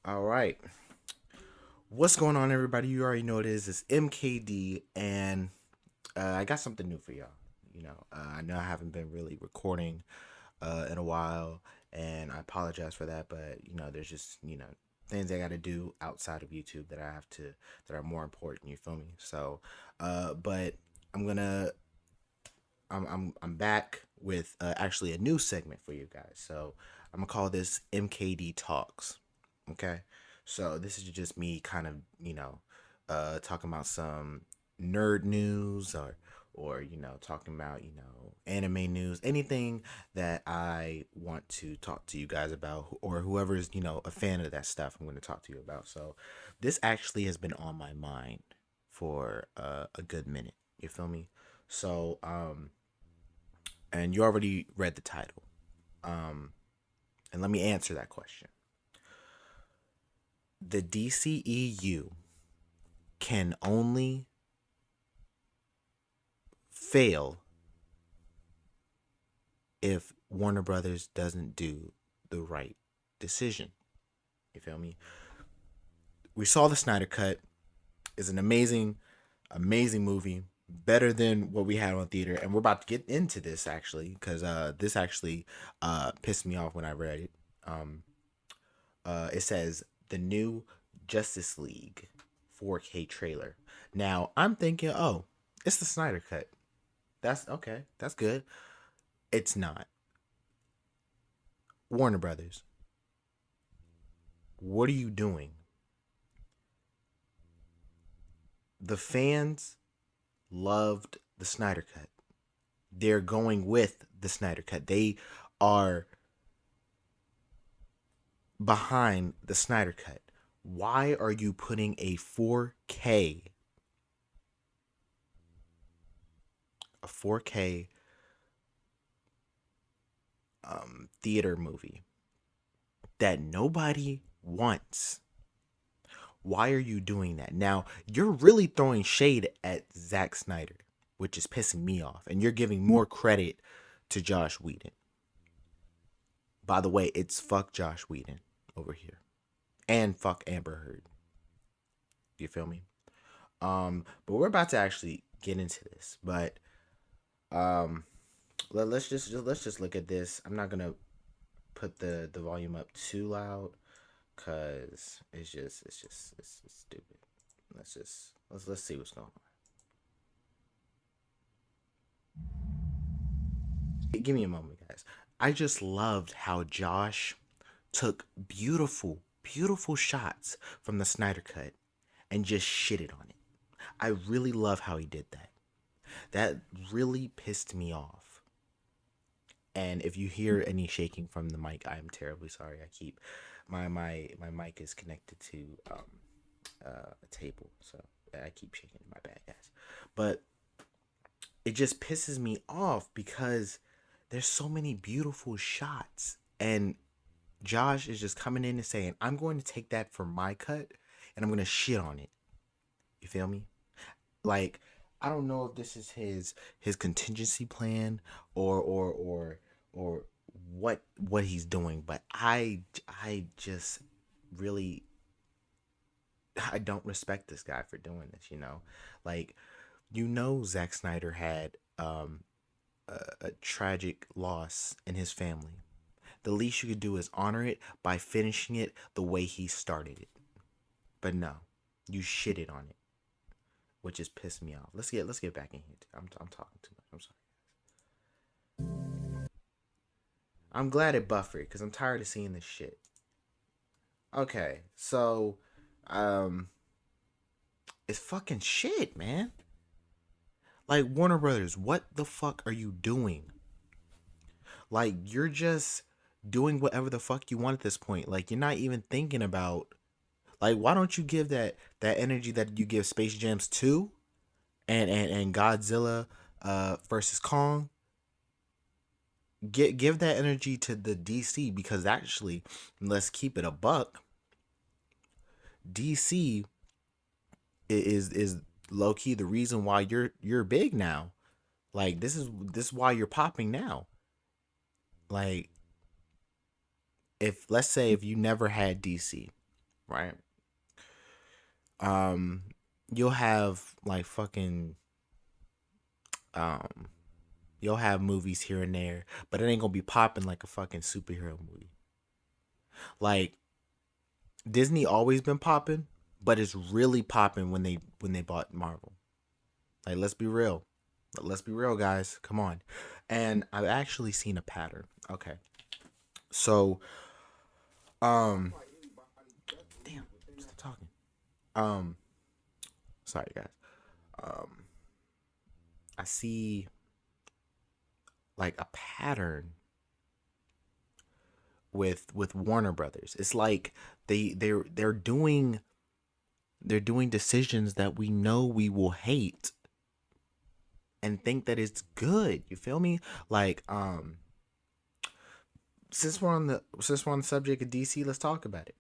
All right. What's going on, everybody? You already know what it is. It's MKD, and I got something new for y'all. I know I haven't been really recording in a while, and I apologize for that. But there's just things I got to do outside of YouTube that are more important. You feel me? So, but I'm gonna I'm back with actually a new segment for you guys. So I'm gonna call this MKD Talks. Okay, so this is just me kind of talking about some nerd news or talking about anime news, anything that I want to talk to you guys about, or whoever's a fan of that stuff. I'm going to talk to you about. So this actually has been on my mind for a good minute. You feel me? So and you already read the title. Um, and let me answer that question. The DCEU can only fail if Warner Brothers doesn't do the right decision. You feel me? We saw the Snyder Cut. It's an amazing movie. Better than what we had on theater. And we're about to get into this actually, because this actually pissed me off when I read it. Um, it says the new Justice League 4K trailer. Now I'm thinking, oh, it's the Snyder Cut. That's okay. That's good. It's not. Warner Brothers, what are you doing? The fans loved the Snyder Cut. They're going with the Snyder Cut. They are behind the Snyder Cut. Why are you putting a 4K theater movie that nobody wants? Why are you doing that? Now, you're really throwing shade at Zack Snyder, which is pissing me off, and you're giving more credit to Josh Whedon. By the way, it's fuck Josh Whedon over here. And fuck Amber Heard. You feel me? But we're about to actually get into this. But um let's just look at this. I'm not gonna put the volume up too loud because it's stupid. Let's see what's going on. Give me a moment, guys. I just loved how Josh took beautiful shots from the Snyder Cut and just shitted on it. I really love how he did that. That really pissed me off. And if you hear any shaking from the mic, I am terribly sorry. I keep my mic is connected to a table, so I keep shaking. My bad, guys. But it just pisses me off because there's so many beautiful shots, and Josh is just coming in and saying, "I'm going to take that for my cut, and I'm going to shit on it." You feel me? Like, I don't know if this is his contingency plan or what he's doing, but I just really I don't respect this guy for doing this. Like, Zack Snyder had a tragic loss in his family. The least you could do is honor it by finishing it the way he started it. But no, you shitted on it, which just pissed me off. Let's get back in here. I'm talking too much. I'm sorry. I'm glad it buffered because I'm tired of seeing this shit. Okay, so um, it's fucking shit, man. Like, Warner Brothers, what the fuck are you doing? Like, you're just doing whatever the fuck you want at this point. Like, you're not even thinking about, like, why don't you give that energy that you give Space Jams 2 and Godzilla versus Kong? Give that energy to the DC, because actually, let's keep it a buck. DC is low key the reason why you're big now. Like, this is why you're popping now. Like, if let's say if you never had DC, right? Um, you'll have like fucking um, you'll have movies here and there, but it ain't gonna be popping like a fucking superhero movie. Like Disney always been popping, but it's really popping when they bought Marvel. Like let's be real. Let's be real, guys. Come on. And I've actually seen a pattern. Okay. So, um damn, stop talking. Um sorry guys. Um I see like a pattern with Warner Brothers. It's like they're doing decisions that we know we will hate and think that it's good. You feel me? Like since we're on the subject of DC, let's talk about it.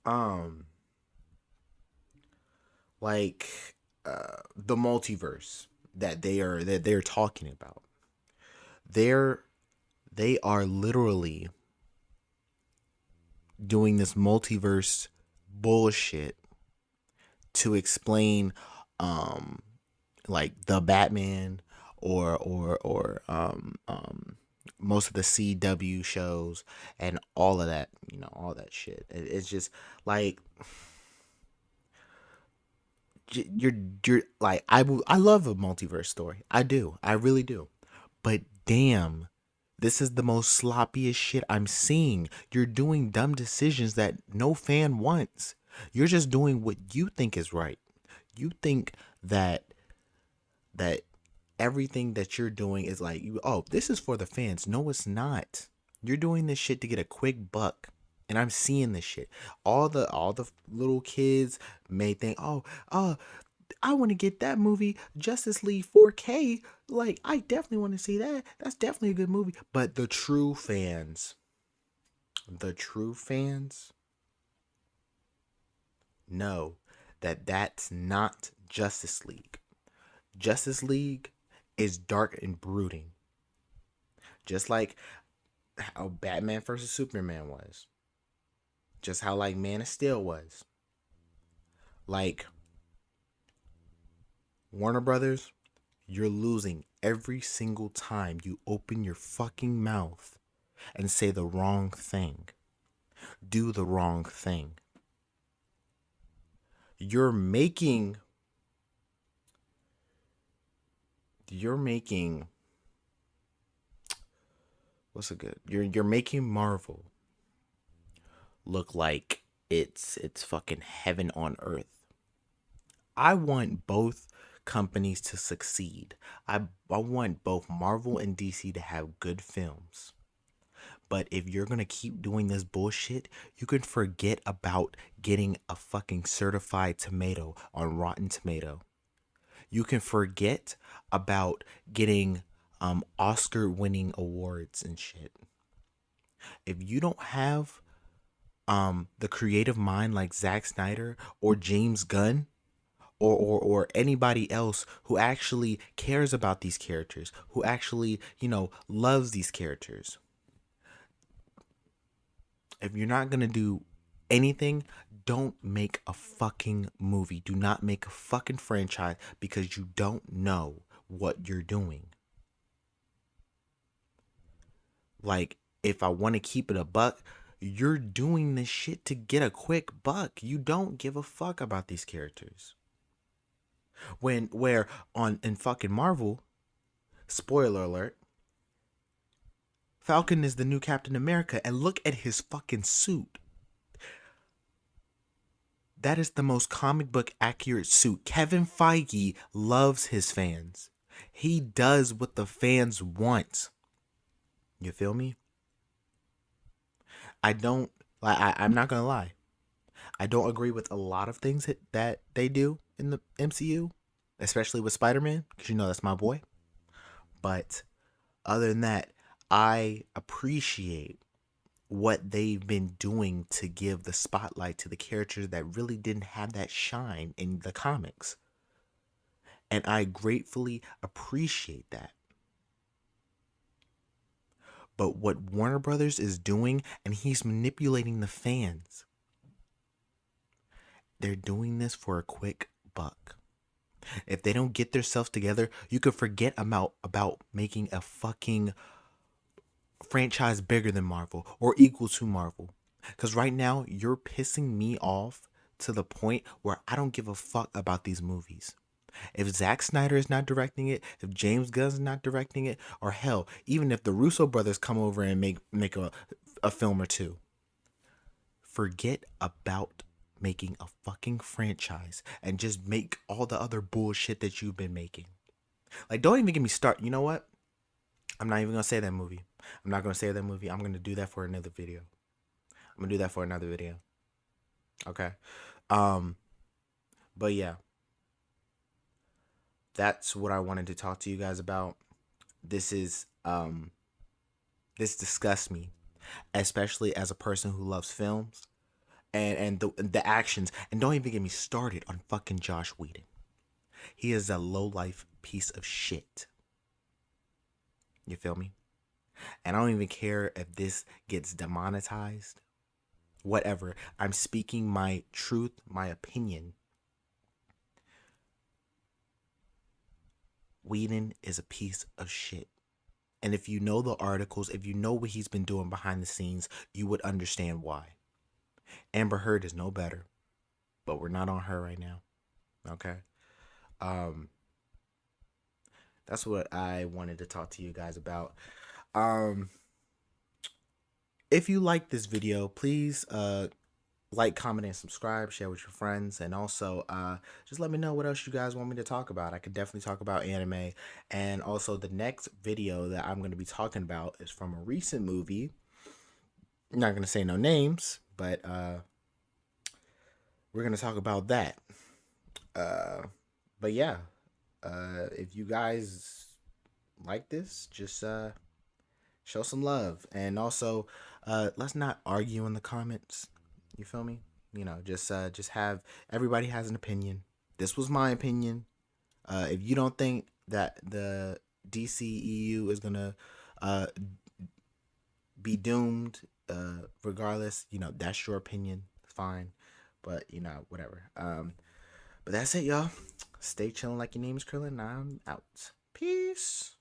Um like the multiverse that they're talking about. They're they are literally doing this multiverse bullshit to explain um like the Batman or most of the CW shows and all of that, all that shit. It's just like you're you're like I love a multiverse story. I do. I really do. But damn, this is the most sloppiest shit I'm seeing. You're doing dumb decisions that no fan wants. You're just doing what you think is right. You think that that everything that you're doing is like oh, this is for the fans. No, it's not. You're doing this shit to get a quick buck. And I'm seeing this shit. All the little kids may think, oh, I want to get that movie, Justice League 4K. Like, I definitely want to see that. That's definitely a good movie. But the true fans know that that's not Justice League. Justice League is dark and brooding, just like how Batman versus Superman was, just how like Man of Steel was. Like Warner Brothers, you're losing every single time you open your fucking mouth and say the wrong thing, do the wrong thing. You're making you're making what's a good? You're making Marvel look like it's fucking heaven on earth. I want both companies to succeed. I want both Marvel and DC to have good films. But if you're gonna keep doing this bullshit, you can forget about getting a fucking certified tomato on Rotten Tomato. You can forget about getting Oscar winning awards and shit. If you don't have the creative mind like Zack Snyder or James Gunn or anybody else who actually cares about these characters, who actually, loves these characters. If you're not going to do anything, don't make a fucking movie. Do not make a fucking franchise because you don't know what you're doing. Like, if I want to keep it a buck, you're doing this shit to get a quick buck. You don't give a fuck about these characters. Where on in fucking Marvel, spoiler alert, Falcon is the new Captain America, and look at his fucking suit. That is the most comic book accurate suit. Kevin Feige loves his fans. He does what the fans want. You feel me? I don't like. I'm not gonna lie. I don't agree with a lot of things that they do in the MCU, especially with Spider-Man, because that's my boy. But other than that, I appreciate what they've been doing to give the spotlight to the characters that really didn't have that shine in the comics. And I gratefully appreciate that. But what Warner Brothers is doing, and he's manipulating the fans. They're doing this for a quick buck. If they don't get themselves together, you could forget about making a fucking franchise bigger than Marvel or equal to Marvel. Because right now, you're pissing me off to the point where I don't give a fuck about these movies. If Zack Snyder is not directing it, if James Gunn is not directing it, or hell, even if the Russo brothers come over and make a film or two, forget about making a fucking franchise and just make all the other bullshit that you've been making. Like, don't even get me started. You know what? I'm not even gonna say that movie. I'm not gonna say that movie. I'm gonna do that for another video. I'm gonna do that for another video. Okay. Um, but yeah, that's what I wanted to talk to you guys about. This is this disgusts me, especially as a person who loves films and the actions. And don't even get me started on fucking Josh Whedon. He is a low life piece of shit. You feel me? And I don't even care if this gets demonetized. Whatever. I'm speaking my truth, my opinion. Whedon is a piece of shit. And if you know the articles, if you know what he's been doing behind the scenes, you would understand why. Amber Heard is no better, but we're not on her right now. Okay. Um, that's what I wanted to talk to you guys about. Um, if you like this video, please like, comment, and subscribe. Share with your friends, and also just let me know what else you guys want me to talk about. I could definitely talk about anime, and also the next video that I'm going to be talking about is from a recent movie. I'm not going to say no names, but we're going to talk about that. Uh, but yeah, if you guys like this, just show some love, and also let's not argue in the comments. You feel me? You know, just have everybody has an opinion. This was my opinion. If you don't think that the DCEU is gonna uh, be doomed, regardless, you know, that's your opinion. Fine, but you know, whatever. But that's it, y'all. Stay chilling like your name is Krillin. I'm out. Peace.